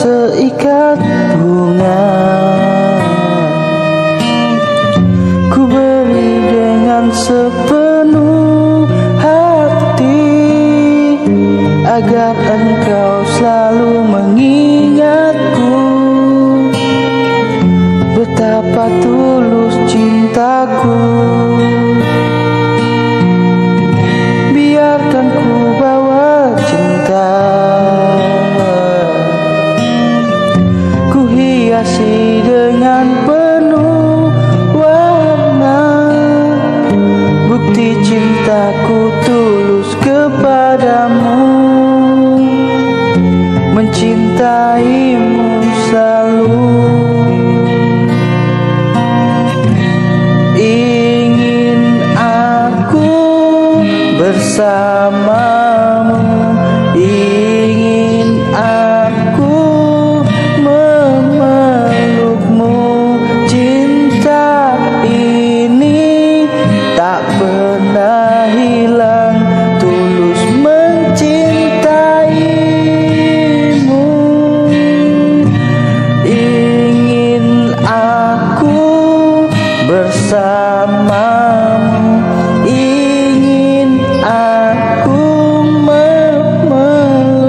seikat bunga, ku beri dengan sepenuh hati, agar engkau selalu mengingatku betapa tulus cintaku. Biarkan ku bawa cinta, ku hiasi dengan penuh warna, bukti cintaku tulus kepadamu, mencintaimu selalu. Ingin aku bersamamu, ingin aku memelukmu. Cinta ini tak pernah hilang, tulus mencintaimu. Ingin aku bersamamu, ingin aku memelukmu.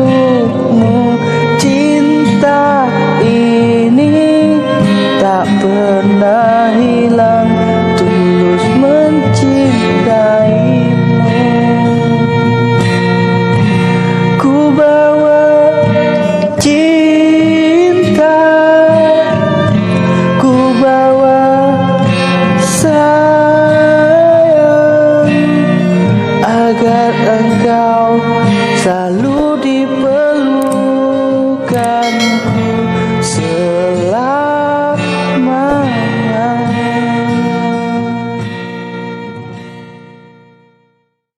Cinta ini tak pernah hilang, tulus mencintaimu. Ku bawa cinta, ku bawa sayang, agar engkau